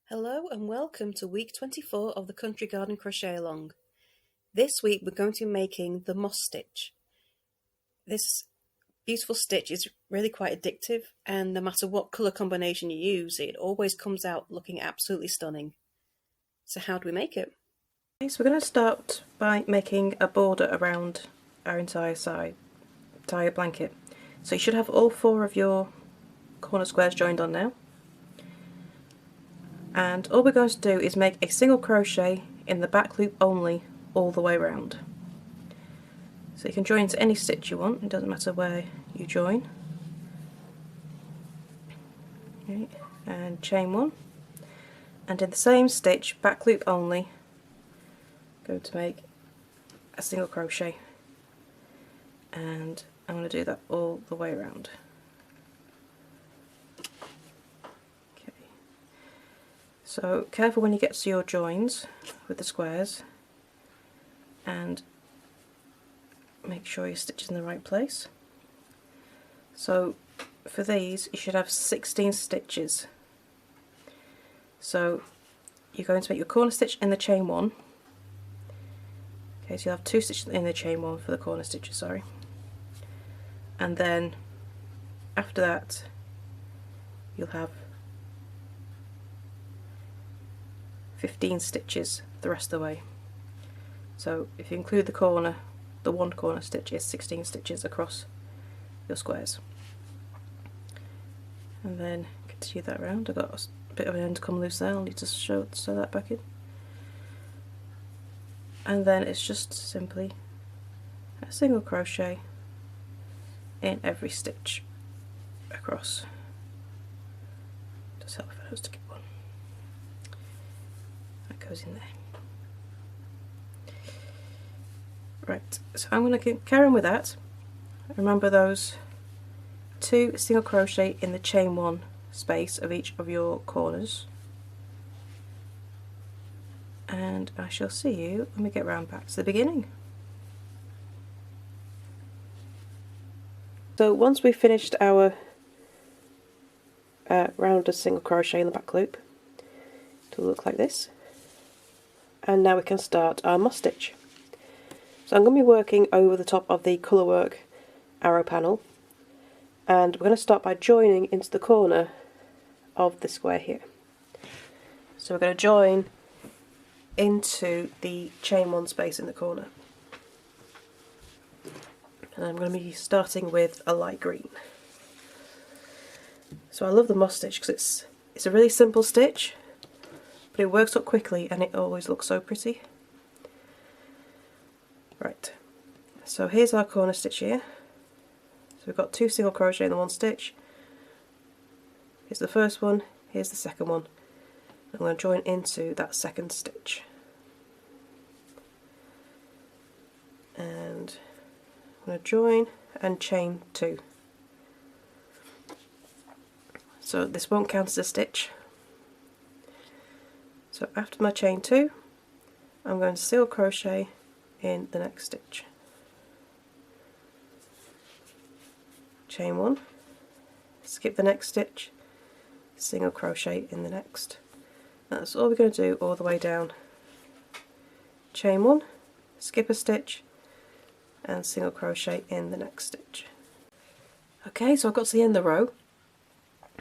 Hello and welcome to week 24 of the Country Garden Crochet Along. This week we're going to be making the moss stitch. This beautiful stitch is really quite addictive, and no matter what colour combination you use, it always comes out looking absolutely stunning. So how do we make it? Okay, so we're going to start by making a border around our entire blanket. So you should have all four of your corner squares joined on now. And all we're going to do is make a single crochet in the back loop only all the way around. So you can join into any stitch you want, it doesn't matter where you join. Okay, and chain one, and in the same stitch, back loop only, going to make a single crochet, and I'm going to do that all the way around. So careful when you get to your joins with the squares, and make sure your stitch is in the right place. So for these you should have 16 stitches. So you're going to make your corner stitch in the chain one. Okay, so you'll have 2 stitches in the chain one for the corner stitches, sorry. And then after that you'll have 15 stitches the rest of the way. So if you include the corner, the one corner stitch is 16 stitches across your squares. And then continue that round. I've got a bit of an end come loose there, I'll need to sew that back in. And then it's just simply a single crochet in every stitch across. Just help if I was to get one. Goes in there. Right, so I'm going to carry on with that. Remember those 2 single crochet in the chain one space of each of your corners, and I shall see you when we get round back to the beginning. So once we've finished our round of single crochet in the back loop, it'll look like this. And now we can start our moss stitch. So I'm going to be working over the top of the colour work arrow panel, and we're going to start by joining into the corner of the square here. So we're going to join into the chain one space in the corner, and I'm going to be starting with a light green. So I love the moss stitch because it's a really simple stitch, but it works up quickly and it always looks so pretty. Right, so here's our corner stitch here. So we've got 2 single crochet in the one stitch. Here's the first one, here's the second one. I'm going to join into that second stitch. And I'm going to join and chain 2. So this won't count as a stitch. So after my chain 2, I'm going to single crochet in the next stitch. Chain 1, skip the next stitch, single crochet in the next. That's all we're going to do all the way down. Chain 1, skip a stitch, and single crochet in the next stitch. Okay, so I've got to the end of the row,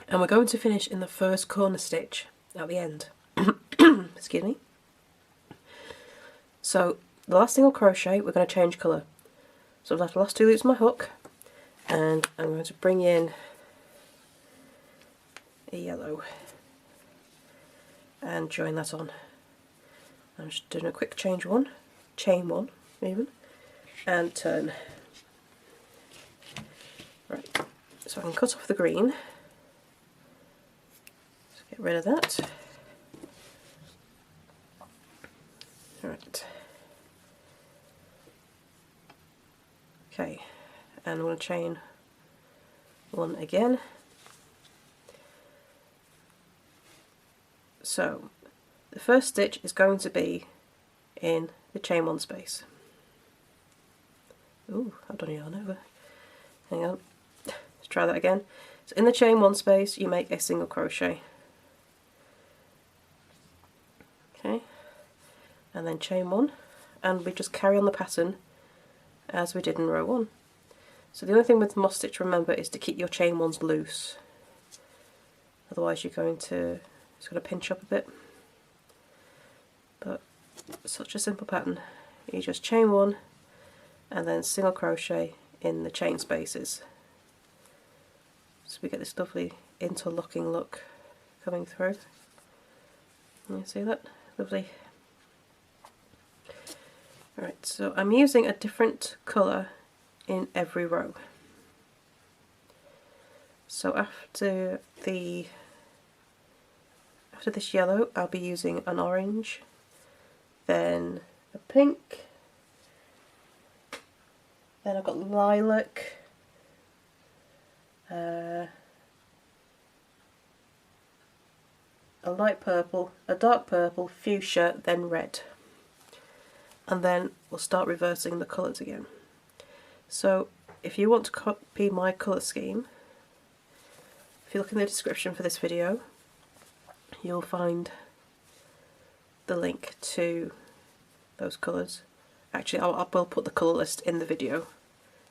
and we're going to finish in the first corner stitch at the end. Excuse me. So the last single crochet, we're going to change colour. So I've left the last 2 loops of my hook, and I'm going to bring in a yellow and join that on. I'm just doing a quick chain one even, and turn. Right, so I can cut off the green. Let's get rid of that. Right. Okay, and I'm going to chain 1 again. So the first stitch is going to be in the chain 1 space. Ooh, I've done a yarn over. Hang on, let's try that again. So in the chain 1 space you make a single crochet. Okay, and then chain 1, and we just carry on the pattern as we did in row 1. So the only thing with the moss stitch, remember, is to keep your chain 1s loose, otherwise you're going to, it's going to pinch up a bit. But such a simple pattern. You just chain 1 and then single crochet in the chain spaces, so we get this lovely interlocking look coming through. You see that? Lovely. Right, so I'm using a different colour in every row. So after this yellow, I'll be using an orange, then a pink, then I've got lilac, a light purple, a dark purple, fuchsia, then red. And then we'll start reversing the colours again. So if you want to copy my colour scheme, if you look in the description for this video, you'll find the link to those colours. Actually, I will put the colour list in the video,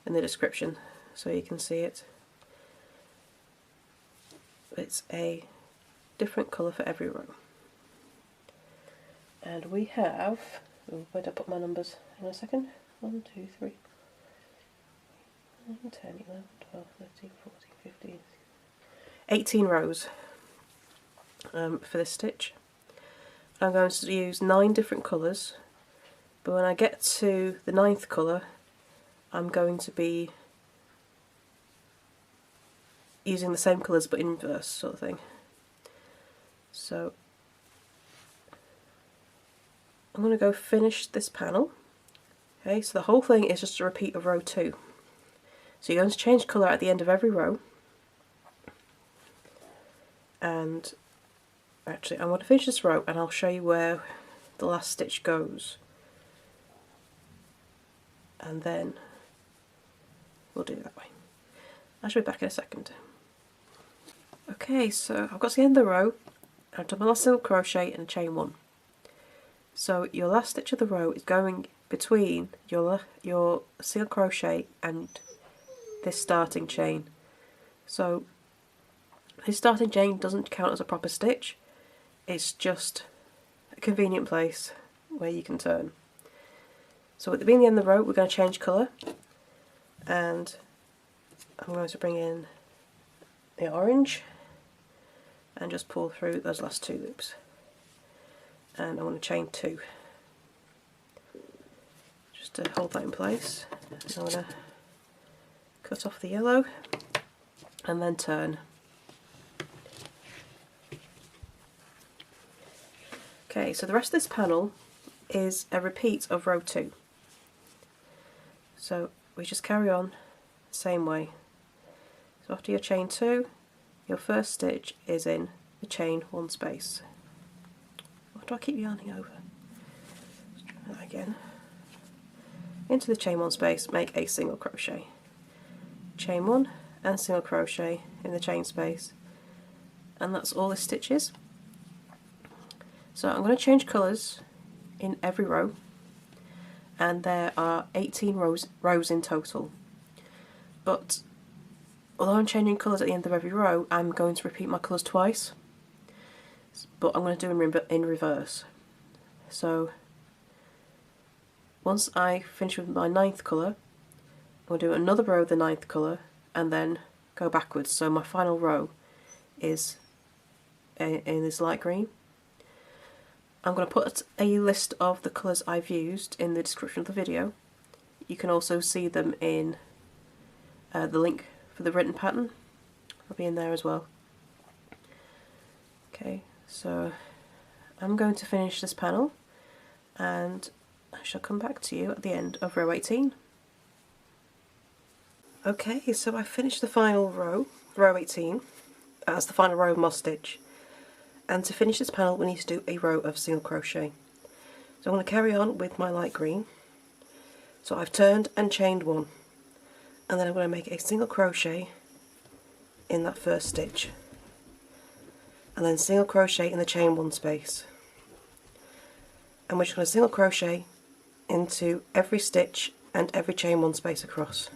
in the description, so you can see it. It's a different colour for every row. And we have, where did I put my numbers? Hang on a second. 1, 2, 3, 9, 10, 11, 12, 13, 14, 15, 18 rows for this stitch. I'm going to use 9 different colours, but when I get to the 9th colour, I'm going to be using the same colours but in reverse, sort of thing. So I'm going to go finish this panel. Okay, so the whole thing is just a repeat of row 2. So you're going to change colour at the end of every row, and actually I'm going to finish this row and I'll show you where the last stitch goes, and then we'll do it that way. I shall be back in a second. Okay, so I've got to the end of the row, I've done my last single crochet and chain 1. So your last stitch of the row is going between your single crochet and this starting chain. So this starting chain doesn't count as a proper stitch, it's just a convenient place where you can turn. So at the beginning of the row we're going to change colour, and I'm going to bring in the orange and just pull through those last 2 loops, and I want to chain 2 just to hold that in place. I'm going to cut off the yellow and then turn. Okay, so the rest of this panel is a repeat of row 2. So we just carry on the same way. So after your chain 2, your first stitch is in the chain 1 space. Why do I keep yarning over? Let's try that again. Into the chain 1 space, make a single crochet. Chain 1 and single crochet in the chain space, and that's all this stitch is. So I'm going to change colours in every row, and there are 18 rows in total. But although I'm changing colours at the end of every row, I'm going to repeat my colours twice, but I'm going to do them in reverse. So once I finish with my 9th colour, I'm going to do another row of the 9th colour and then go backwards. So my final row is in this light green. I'm going to put a list of the colours I've used in the description of the video. You can also see them in the link for the written pattern. I'll be in there as well. Okay, so I'm going to finish this panel and I shall come back to you at the end of row 18. Okay, so I finished the final row, row 18, as the final row of moss stitch. And to finish this panel we need to do a row of single crochet. So I'm going to carry on with my light green. So I've turned and chained 1, and then I'm going to make a single crochet in that first stitch, and then single crochet in the chain 1 space. and we're just going to single crochet into every stitch and every chain one space across,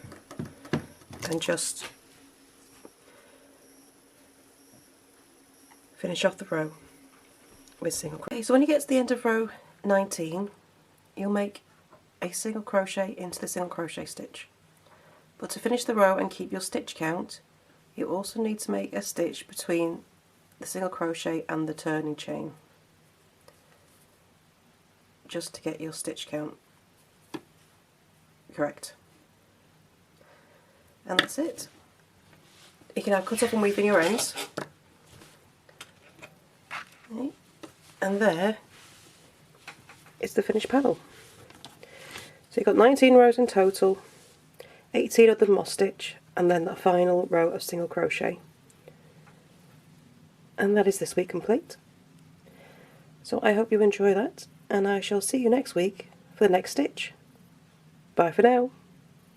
and just finish off the row with single crochet. Okay, so when you get to the end of row 19, you'll make a single crochet into the single crochet stitch. But to finish the row and keep your stitch count, you also need to make a stitch between the single crochet and the turning chain, just to get your stitch count correct. And that's it. You can now cut off and weave in your ends. Okay. And there is the finished panel. So you've got 19 rows in total, 18 of the moss stitch, and then that final row of single crochet. And that is this week complete. So I hope you enjoy that, and I shall see you next week for the next stitch. Bye for now.